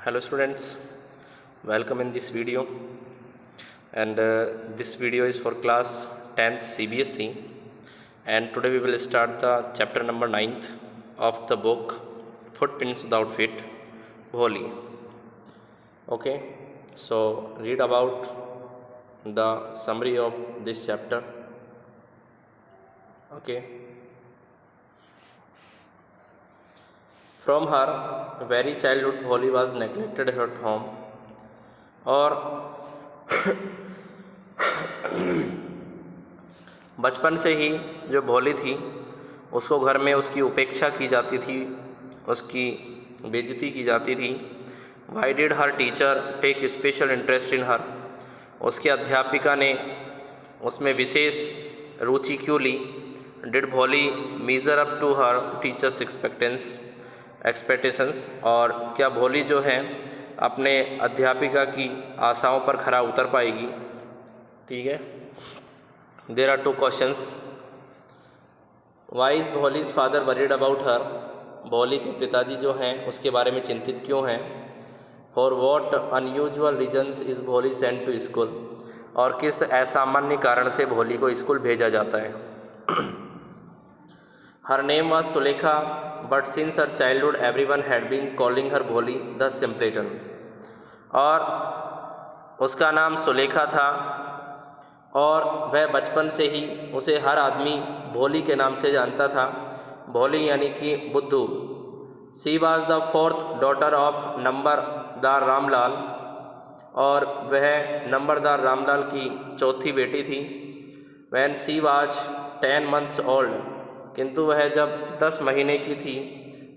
Hello students, welcome in this video, and this video is for class 10th CBSE, and today we will start the chapter number 9th of the book Footprints Without Feet, Bholi. Okay, so read about the summary of this chapter. Okay, from her very childhood Bholi was neglected at home, और बचपन से ही जो भोली थी उसको घर में उसकी उपेक्षा की जाती थी, उसकी बेइज्जती की जाती थी। Why did her teacher take special interest in her, उसके अध्यापिका ने उसमें विशेष रुचि क्यों ली। Did Bholi measure up to her teachers expectations, और क्या भोली जो है अपने अध्यापिका की आशाओं पर खरा उतर पाएगी। ठीक है, there are two questions. Why is Bholi's father worried about her, Bholi के पिताजी जो हैं उसके बारे में चिंतित क्यों हैं। For what unusual reasons is Bholi sent to school, और किस असामान्य कारण से भोली को स्कूल भेजा जाता है। Her name was Sulekha, but since her childhood everyone had been calling her Bholi the सिंपलेटन, और उसका नाम सुलेखा था और वह बचपन से ही उसे हर आदमी भोली के नाम से जानता था। भोली यानी कि बुद्धू। She was the fourth daughter of numberdar Ramlal, और वह नंबरदार रामलाल की चौथी बेटी थी। When she was 10 months old, किंतु वह जब 10 महीने की थी,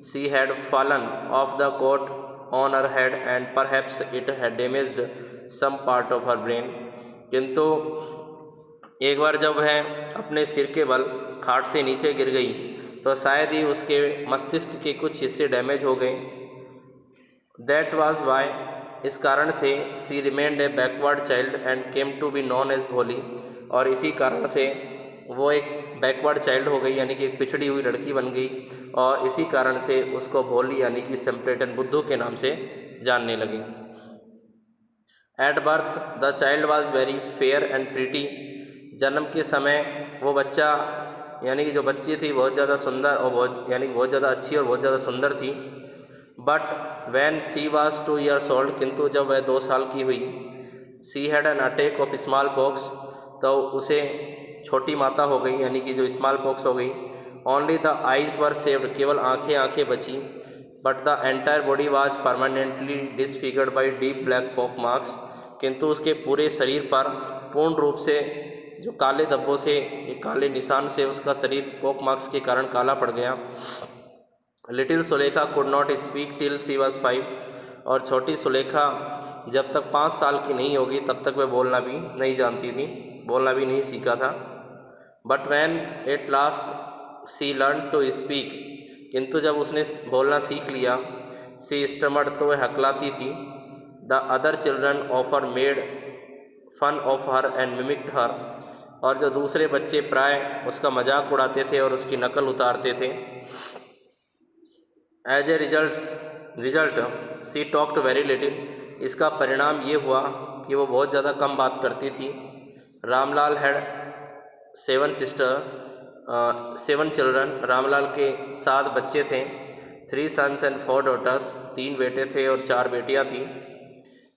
she had fallen off the cot on her head and perhaps it had damaged some part of her brain, किंतु एक बार जब वह अपने सिर के बल खाट से नीचे गिर गई तो शायद ही उसके मस्तिष्क के कुछ हिस्से डैमेज हो गए। दैट वाज वाई, इस कारण से she remained a backward child and came to be known as Bholi, और इसी कारण से वो एक बैकवर्ड चाइल्ड हो गई, यानी कि एक पिछड़ी हुई लड़की बन गई, और इसी कारण से उसको भोली यानी कि सिंपलेटन बुद्धू के नाम से जानने लगी। At birth the child was very fair and pretty, जन्म के समय वो बच्चा यानी कि जो बच्ची थी बहुत ज़्यादा सुंदर और बहुत ज़्यादा अच्छी और बहुत ज़्यादा सुंदर थी। But when she was 2 years old, किंतु जब वह 2 साल की हुई, she had an attack of small pox, तो उसे छोटी माता हो गई यानी कि जो स्मॉल पॉक्स हो गई। Only the eyes were saved, केवल आंखें बची। But the entire body was permanently disfigured by deep black pock marks, किंतु उसके पूरे शरीर पर पूर्ण रूप से जो काले धब्बों से, काले निशान से उसका शरीर पॉक मार्क्स के कारण काला पड़ गया। Little Sulekha could not speak till she was 5, और छोटी सुलेखा जब तक 5 साल की नहीं होगी तब तक वह बोलना भी नहीं जानती थी, बोलना भी नहीं सीखा था। But when at last she learn to speak, किंतु जब उसने बोलना सीख लिया, सी स्टमर्ड, तो वह हकलाती थी। The other children of her made fun of her and mimicked her, और जो दूसरे बच्चे प्राय उसका मजाक उड़ाते थे और उसकी नकल उतारते थे। As a result she talked very little, इसका परिणाम ये हुआ कि वो बहुत ज़्यादा कम बात करती थी। रामलाल हैड 7 चिल्ड्रन, रामलाल के 7 बच्चे थे। 3 sons एंड 4 daughters, 3 बेटे थे और 4 बेटियां थी।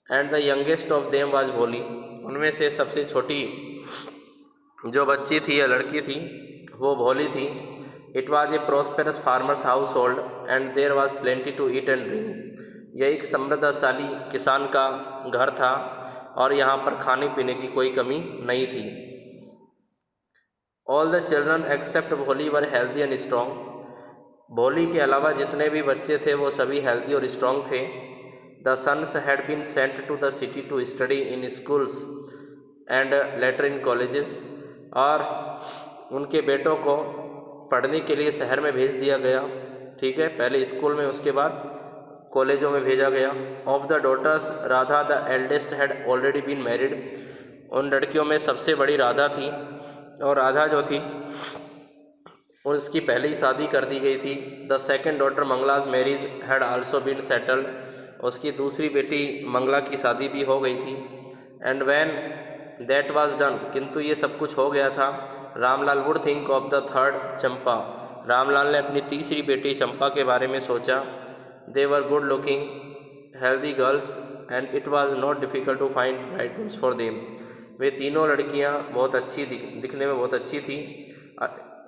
And the youngest of them was भोली, उनमें से सबसे छोटी जो बच्ची थी या लड़की थी वो भोली थी। It was a prosperous farmer's household and there was plenty to eat and drink, यह एक समृद्धशाली किसान का घर था और यहाँ पर खाने पीने की कोई कमी नहीं थी। ऑल द चिल्ड्रन एक्सेप्ट भोली वर हेल्दी एंड स्ट्रॉन्ग, भोली के अलावा जितने भी बच्चे थे वो सभी हेल्दी और स्ट्रॉन्ग थे। The sons had been sent to the city to study in schools and later in colleges, और उनके बेटों को पढ़ने के लिए शहर में भेज दिया गया। ठीक है, पहले स्कूल में, उसके बाद कॉलेजों में भेजा गया। Of the daughters Radha the eldest had already been married, उन लड़कियों में सबसे बड़ी राधा थी, और राधा जो थी और उसकी पहले ही शादी कर दी गई थी। The second daughter Mangala's marriage had also been settled, उसकी दूसरी बेटी मंगला की शादी भी हो गई थी। And when that was done, किंतु ये सब कुछ हो गया था, Ramlal would think of the third Champa, Ramlal ने अपनी तीसरी बेटी चंपा के बारे में सोचा। They were good looking healthy girls and it was not difficult to find bridegrooms for them. वे तीनों लड़कियां बहुत अच्छी दिखने में बहुत अच्छी थी,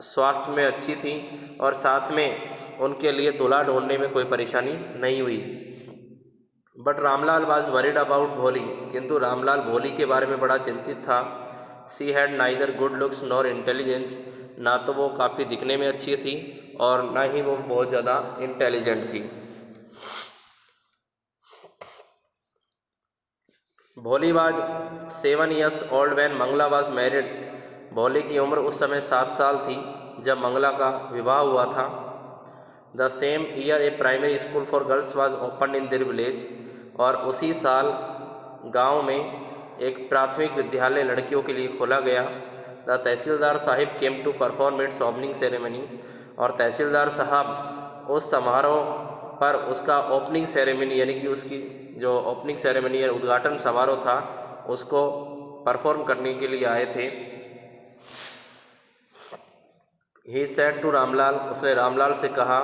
स्वास्थ्य में अच्छी थी, और साथ में उनके लिए दूल्हा ढूंढने में कोई परेशानी नहीं हुई। But Ramlal was worried about भोली, किंतु रामलाल भोली के बारे में बड़ा चिंतित था। She had neither good looks nor intelligence, ना तो वो काफ़ी दिखने में अच्छी थी और ना ही वो बहुत ज़्यादा इंटेलिजेंट थी। Bholi was 7 years old when Mangala was married, Bholi की उम्र उस समय 7 साल थी जब मंगला का विवाह हुआ था। The same year A primary school for girls was open in their village, और उसी साल गांव में एक प्राथमिक विद्यालय लड़कियों के लिए खोला गया। The tehsildar sahib came to perform its opening ceremony, और तहसीलदार साहब उस समारोह पर उसका ओपनिंग सेरेमनी यानी कि उसकी जो ओपनिंग सेरेमनी या उद्घाटन समारोह था उसको परफॉर्म करने के लिए आए थे। ही सेड टू रामलाल, उसने रामलाल से कहा,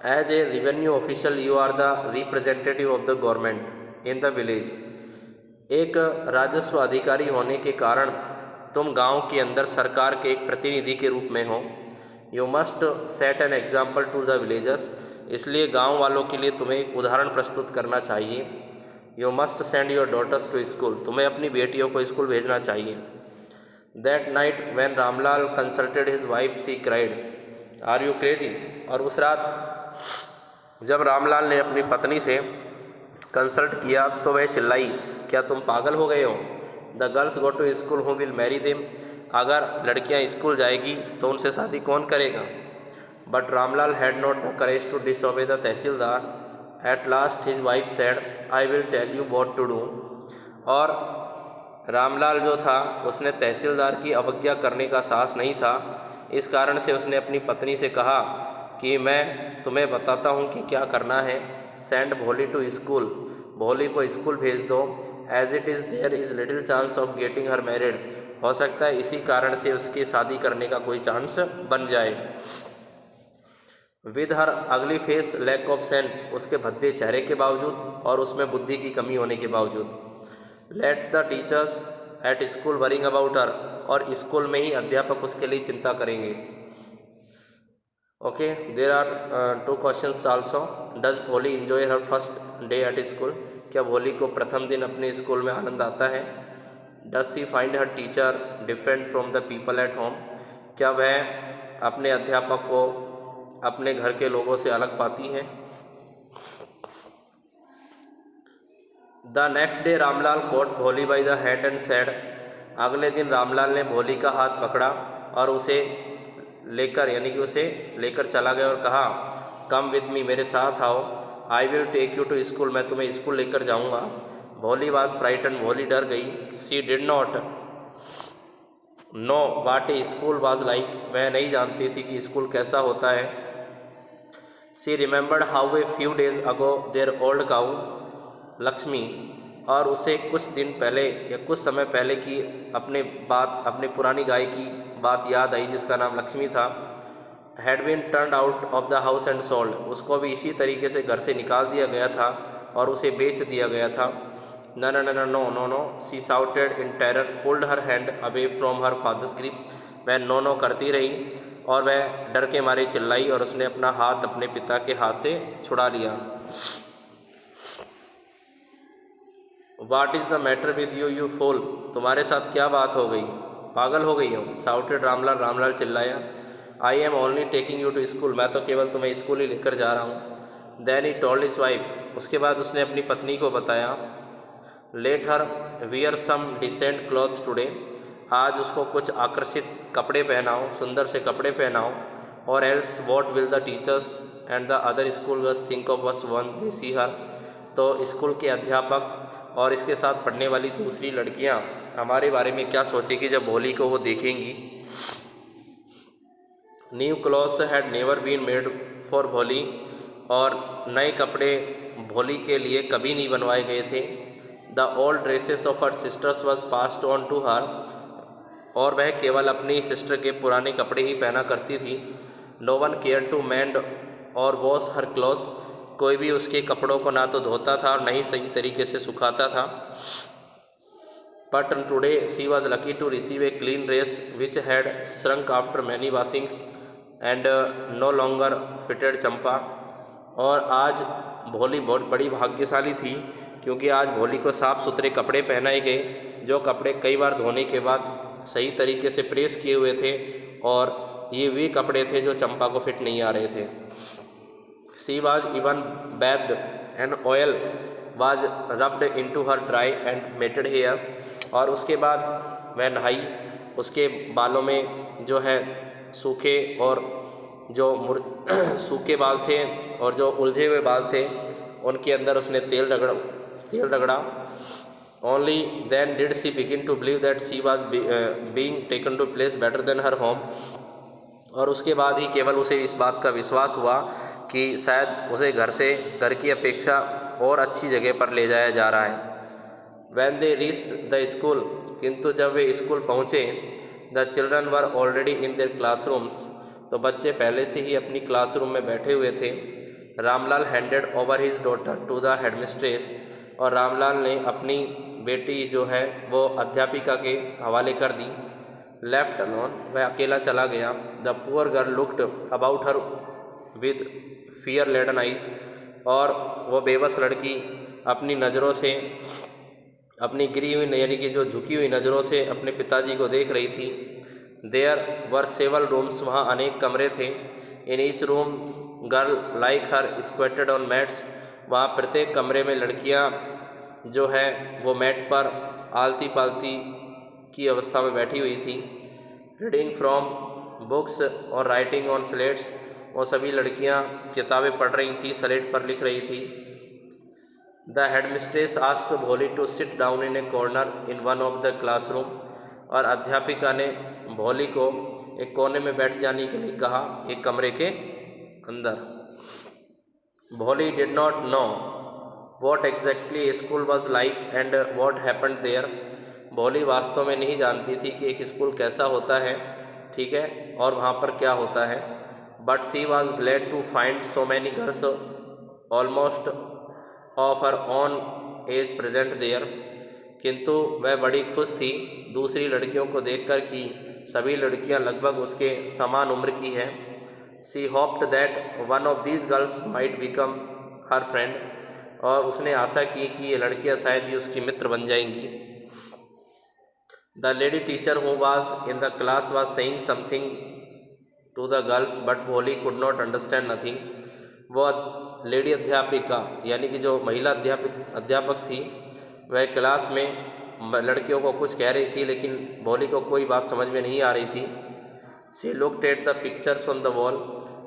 as a revenue official you are the representative of the government in the village, एक राजस्व अधिकारी होने के कारण तुम गांव के अंदर सरकार के एक प्रतिनिधि के रूप में हो। You must set an example to the villagers, इसलिए गांव वालों के लिए तुम्हें एक उदाहरण प्रस्तुत करना चाहिए। You must send your daughters to school, तुम्हें अपनी बेटियों को स्कूल भेजना चाहिए। That night when Ramlal consulted his wife she cried, are you crazy, और उस रात जब रामलाल ने अपनी पत्नी से कंसल्ट किया तो वह चिल्लाई, क्या तुम पागल हो गए हो। The girls go to school who will marry them, अगर लड़कियां स्कूल जाएगी तो उनसे शादी कौन करेगा। But Ramlal had not the courage to disobey the tehsildar. At last his wife said, I will tell you what to do, और रामलाल जो था उसने तहसीलदार की अवज्ञा करने का साहस नहीं था, इस कारण से उसने अपनी पत्नी से कहा कि मैं तुम्हें बताता हूँ कि क्या करना है। सेंड भोली टू स्कूल, भोली को स्कूल भेज दो। As it is there is little chance of getting her married, हो सकता है इसी कारण से उसकी शादी करने का कोई चांस बन जाए। विद हर अगली फेस लैक ऑफ सेंस, उसके भद्दे चेहरे के बावजूद और उसमें बुद्धि की कमी होने के बावजूद। Let the teachers at school वरिंग अबाउट हर, और स्कूल में ही अध्यापक उसके लिए चिंता करेंगे। Okay, there are 2 questions also. Does Bholi enjoy her first day at school, क्या भोली को प्रथम दिन अपने स्कूल में आनंद आता है। Does she find her teacher different from the people at home, क्या वह अपने अध्यापक को अपने घर के लोगों से अलग पाती है। The next day Ramlal caught Bholi by the hand and said, अगले दिन रामलाल ने भोली का हाथ पकड़ा और उसे लेकर यानी कि उसे लेकर चला गया और कहा, कम विद मी, मेरे साथ आओ। I will take you to school, मैं तुम्हें स्कूल लेकर जाऊंगा। भोली वाज फ्राइटन, भोली डर गई। She did not know what a school was like, वह नहीं जानती थी कि स्कूल कैसा होता है। She remembered how a few days ago their old cow Lakshmi, और उसे कुछ दिन पहले या कुछ समय पहले की अपने पुरानी गाय की बात याद आई जिसका नाम लक्ष्मी था। Had been turned out of the house and sold, उसको भी इसी तरीके से घर से निकाल दिया गया था और उसे बेच दिया गया था। No no no no no no, she shouted in terror, pulled her hand away from her father's grip, वह नो नो करती रही और वह डर के मारे चिल्लाई और उसने अपना हाथ अपने पिता के हाथ से छुड़ा लिया। What is the matter with you you fool, तुम्हारे साथ क्या बात हो गई, पागल हो गई हो। साउटेड रामलाल, रामलाल चिल्लाया। I am only taking you to school, मैं तो केवल तुम्हें स्कूल ही लेकर जा रहा हूँ। Then he told his wife, उसके बाद उसने अपनी पत्नी को बताया। Let her wear some decent clothes today, आज उसको कुछ आकर्षित कपड़े पहनाओ, सुंदर से कपड़े पहनाओ। और else what will the teachers and the other school girls think of us when they see her, तो स्कूल के अध्यापक और इसके साथ पढ़ने वाली दूसरी लड़कियां हमारे बारे में क्या सोचेगी जब भोली को वो देखेंगी। New clothes had never been made for Bholi, और नए कपड़े भोली के लिए कभी नहीं बनवाए गए थे। The old dresses of her sisters was passed on to her, और वह केवल अपनी सिस्टर के पुराने कपड़े ही पहना करती थी। No one care to mend or wash her clothes, कोई भी उसके कपड़ों को ना तो धोता था और न ही सही तरीके से सुखाता था। But today she was lucky to receive a clean dress which had shrunk after many washings and no longer fitted चंपा। और आज भोली बहुत बड़ी भाग्यशाली थी, क्योंकि आज भोली को साफ सुथरे कपड़े पहनाए गए, जो कपड़े कई बार धोने के बाद सही तरीके से प्रेस किए हुए थे, और ये वे कपड़े थे जो चंपा को फिट नहीं आ रहे थे। She was even bathed and oil was rubbed into her dry and matted hair, और उसके बाद वह नहाई, उसके बालों में जो है सूखे और जो सूखे बाल थे और जो उलझे हुए बाल थे उनके अंदर उसने तेल रगड़ा। Only then did she begin to believe that she was being taken to place better than her home, और उसके बाद ही केवल उसे इस बात का विश्वास हुआ कि शायद उसे घर की अपेक्षा और अच्छी जगह पर ले जाया जा रहा है। When they reached the school, किंतु जब वे स्कूल पहुँचे, the children were already in their classrooms, तो बच्चे पहले से ही अपनी क्लासरूम में बैठे हुए थे। Ramlal handed over his daughter to the headmistress, और रामलाल ने अपनी बेटी जो है वो अध्यापिका के हवाले कर दी। लेफ्ट अलोन, वह अकेला चला गया। The poor girl looked about her with fear laden eyes, और वो बेबस लड़की अपनी नज़रों से, अपनी गिरी हुई यानी कि जो झुकी हुई नज़रों से अपने पिताजी को देख रही थी। देयर वर सेवल रूम्स, वहाँ अनेक कमरे थे। In each room girl like her squatted on mats, वहाँ प्रत्येक कमरे में लड़कियाँ जो है वो मैट पर आलती पालती की अवस्था में बैठी हुई थी। रीडिंग फ्रॉम बुक्स और राइटिंग ऑन स्लेट्स, वो सभी लड़कियां किताबें पढ़ रही थी, स्लेट पर लिख रही थी। The headmistress asked Bholi to sit down in a corner in one of the classroom, और अध्यापिका ने भोली को एक कोने में बैठ जाने के लिए कहा, एक कमरे के अंदर। Bholi did not know what exactly school was like and what happened there, Bholi वास्तव में नहीं जानती थी कि एक स्कूल कैसा होता है, ठीक है, और वहाँ पर क्या होता है। But she was glad to find so many girls almost of her own age present there, किंतु वह बड़ी खुश थी दूसरी लड़कियों को देखकर कि सभी लड़कियां लगभग उसके समान उम्र की हैं। She hoped that one of these girls might become her friend, और उसने आशा की कि ये लड़कियां शायद ही उसकी मित्र बन जाएंगी। The lady teacher who was in the class was saying something to the girls but Bholi could not understand nothing, वो लेडी अध्यापिका यानी कि जो महिला अध्यापक थी, वह क्लास में लड़कियों को कुछ कह रही थी, लेकिन भोली को कोई बात समझ में नहीं आ रही थी। She looked at the pictures on the wall,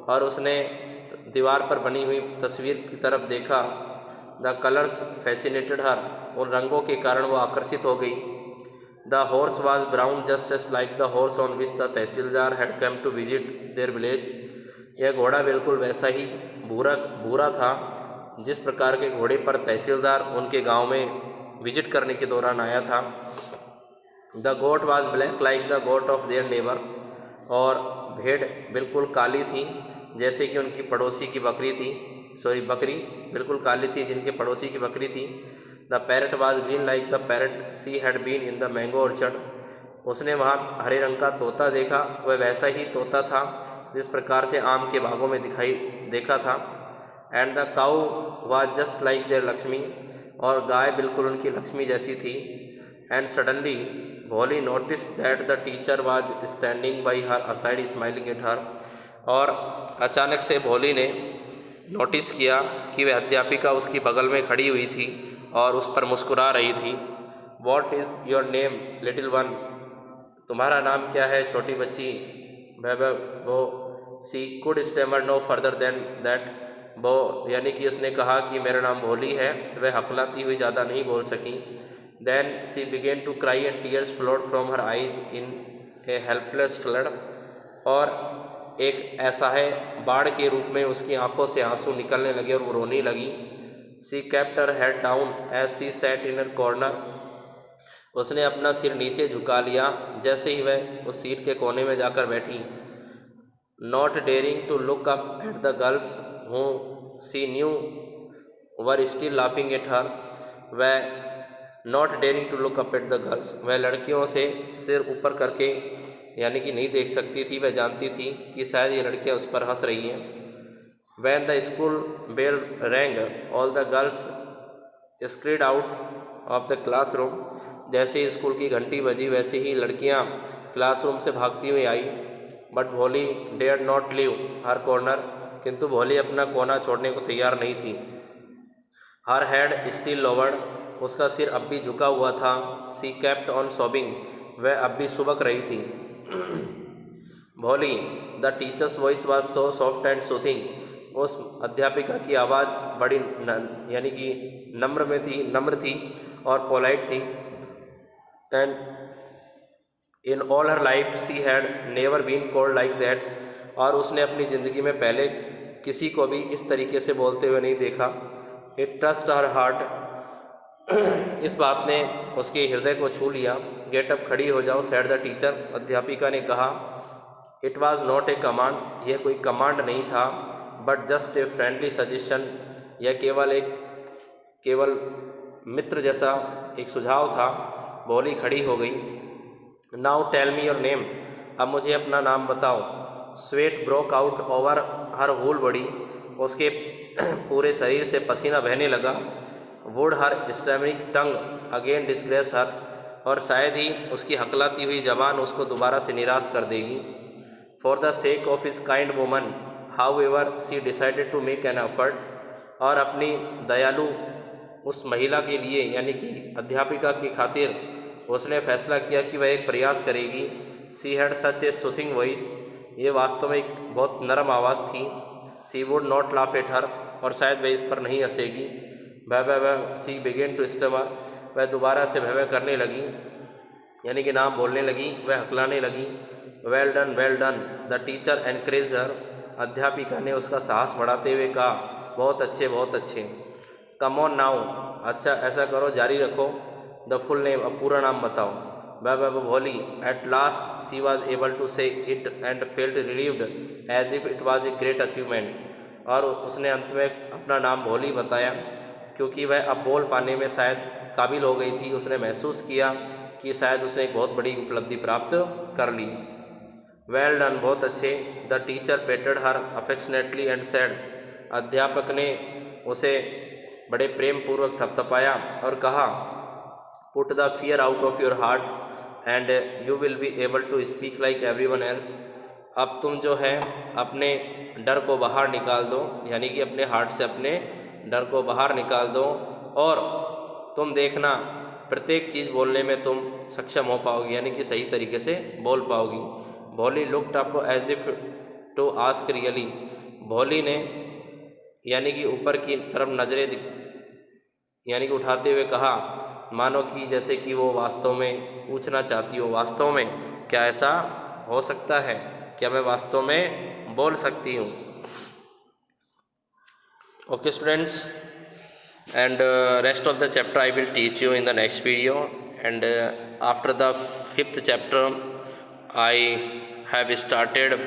और उसने दीवार पर बनी हुई तस्वीर की तरफ देखा। द कलर्स फैसिनेटेड हर, उन रंगों के कारण वो आकर्षित हो गई। The horse was brown just as like the horse on which the tehsildar had come to visit their village, यह घोड़ा बिल्कुल वैसा ही भूरा था जिस प्रकार के घोड़े पर तहसीलदार उनके गांव में विजिट करने के दौरान आया था। The goat was black like the goat of their neighbour, और भेड़ बिल्कुल काली थी जैसे कि उनकी पड़ोसी की बकरी थी, बकरी बिल्कुल काली थी जिनके पड़ोसी की बकरी थी। The parrot was green like the parrot she had been in the mango orchard, उसने वहाँ हरे रंग का तोता देखा, वह वैसा ही तोता था जिस प्रकार से आम के बागों में देखा था। And the cow was just like their Lakshmi, और गाय बिल्कुल उनकी लक्ष्मी जैसी थी। And suddenly Bholi notice that the teacher was standing by her aside smiling at her, और अचानक से भोली ने नोटिस किया कि वह अध्यापिका उसकी बगल में खड़ी हुई थी और उस पर मुस्कुरा रही थी। What is your name little one, तुम्हारा नाम क्या है छोटी बच्ची। वो she could stammer no further than that, वो यानी कि उसने कहा कि मेरा नाम भोली है, वह हकलाती हुई ज़्यादा नहीं बोल सकी। Then she began to cry and tears flowed from her eyes in a helpless flood, और एक ऐसा है बाढ़ के रूप में उसकी आंखों से आंसू निकलने लगे और वो रोने लगी। She kept her head down as she sat in her corner. उसने अपना सिर नीचे झुका लिया जैसे ही वह उस सीट के कोने में जाकर बैठी. Not daring to look up at the girls whom she knew were still laughing at her. वह not daring to look up at the girls, वह लड़कियों से सिर ऊपर करके यानी कि नहीं देख सकती थी. वह जानती थी कि शायद ये लड़कियां उस पर हंस रही हैं. When the school bell rang, all the girls scurried out of the classroom. जैसे ही स्कूल की घंटी बजी वैसे ही लड़कियां क्लासरूम से भागती हुई आई. But Bholi dare not leave her corner, किंतु भोली अपना कोना छोड़ने को तैयार नहीं थी. हर हेड स्टिल लोवर्ड, उसका सिर अब भी झुका हुआ था. सी केप्ट ऑन सोबिंग, वह अब भी सुबक रही थी. भोली, the teachers voice was so soft and soothing, उस अध्यापिका की आवाज़ बड़ी यानी कि नम्र थी और पोलाइट थी. And in all her life she had never been called like that, और उसने अपनी ज़िंदगी में पहले किसी को भी इस तरीके से बोलते हुए नहीं देखा. इट टच्ड हर हार्ट, इस बात ने उसके हृदय को छू लिया. गेट अप, खड़ी हो जाओ, सेड द टीचर, अध्यापिका ने कहा. It was not a command, यह कोई कमांड नहीं था. But just a friendly suggestion, यह केवल मित्र जैसा एक सुझाव था. भोली खड़ी हो गई. Now tell me your name, अब मुझे अपना नाम बताओ. Sweat broke out over her whole body, उसके पूरे शरीर से पसीना बहने लगा. Would her stammering tongue again disgrace her, और शायद ही उसकी हकलाती हुई जबान उसको दोबारा से निराश कर देगी. For the sake of his kind woman however she decided to make an effort, और अपनी दयालु उस महिला के लिए यानी कि अध्यापिका की खातिर उसने फैसला किया कि वह एक प्रयास करेगी. She had such a soothing voice, ये वास्तव में एक बहुत नरम आवाज़ थी. She would not laugh at her, और शायद वह इस पर नहीं हंसेगी. वह सी बिगेन टू स्टमर, वह दोबारा से वह करने लगी यानी कि नाम बोलने लगी, वह हकलाने लगी. Well done, the teacher encourage her, अध्यापिका ने उसका साहस बढ़ाते हुए कहा. बहुत अच्छे. कम ऑन नाउ, अच्छा ऐसा करो, जारी रखो. द फुल नेम, अब पूरा नाम बताओ. वह Bholi. At last she was able to say it and felt relieved as if it was a great achievement, और उसने अंत में अपना नाम भोली बताया क्योंकि वह अब बोल पाने में शायद काबिल हो गई थी. उसने महसूस किया कि शायद उसने एक बहुत बड़ी उपलब्धि प्राप्त कर ली. वेल डन, बहुत अच्छे. The teacher patted her affectionately and said, अध्यापक ने उसे बड़े प्रेम पूर्वक थपथपाया और कहा. Put the fear out of your heart and you will be able to speak like everyone else, अब तुम जो है अपने डर को बाहर निकाल दो, यानी कि अपने हार्ट से अपने डर को बाहर निकाल दो, और तुम देखना प्रत्येक चीज़ बोलने में तुम सक्षम हो पाओगी, यानी कि सही तरीके से बोल पाओगी. Bholi looked up as if to ask really, Bholi ने यानी कि ऊपर की तरफ नजरें यानी कि उठाते हुए कहा, मानो कि जैसे कि वो वास्तव में पूछना चाहती हो, वास्तव में क्या ऐसा हो सकता है, क्या मैं वास्तव में बोल सकती हूँ. Okay students, and rest of the chapter I will teach you in the next video, and after the 5th chapter I have started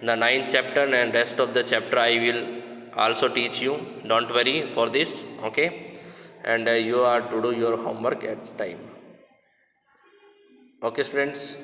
the 9th chapter, and rest of the chapter I will also teach you. Don't worry for this, okay, and you are to do your homework at time. Okay students.